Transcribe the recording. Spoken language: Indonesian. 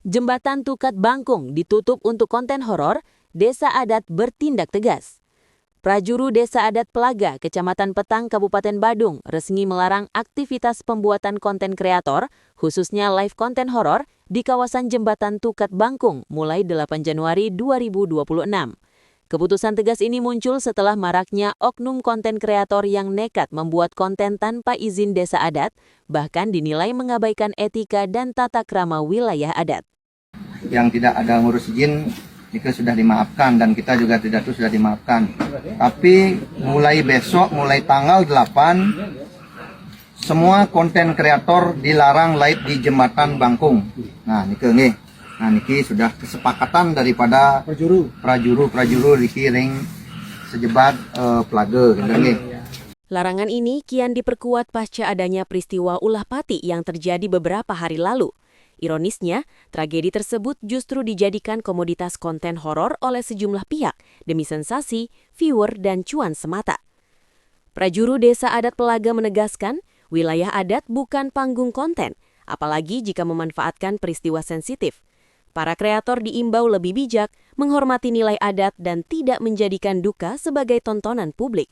Jembatan Tukat Bangkung ditutup untuk konten horor, Desa Adat bertindak tegas. Prajuru Desa Adat Pelaga, Kecamatan Petang, Kabupaten Badung, resmi melarang aktivitas pembuatan konten kreator, khususnya live konten horor, di kawasan Jembatan Tukat Bangkung mulai 8 Januari 2026. Keputusan tegas ini muncul setelah maraknya oknum konten kreator yang nekat membuat konten tanpa izin Desa Adat, bahkan dinilai mengabaikan etika dan tata krama wilayah adat. Yang tidak ada ngurus izin itu sudah dimaafkan dan kita juga tidak tuh sudah dimaafkan. Tapi mulai besok, mulai tanggal 8, semua konten kreator dilarang live di Jembatan Bangkung. Nah, niki sudah kesepakatan daripada prajuru Riki Ring Sejebat Pelaga. Larangan ini kian diperkuat pasca adanya peristiwa ulah pati yang terjadi beberapa hari lalu. Ironisnya, tragedi tersebut justru dijadikan komoditas konten horor oleh sejumlah pihak demi sensasi, viewer, dan cuan semata. Prajuru Desa Adat Pelaga menegaskan, wilayah adat bukan panggung konten, apalagi jika memanfaatkan peristiwa sensitif. Para kreator diimbau lebih bijak, menghormati nilai adat, dan tidak menjadikan duka sebagai tontonan publik.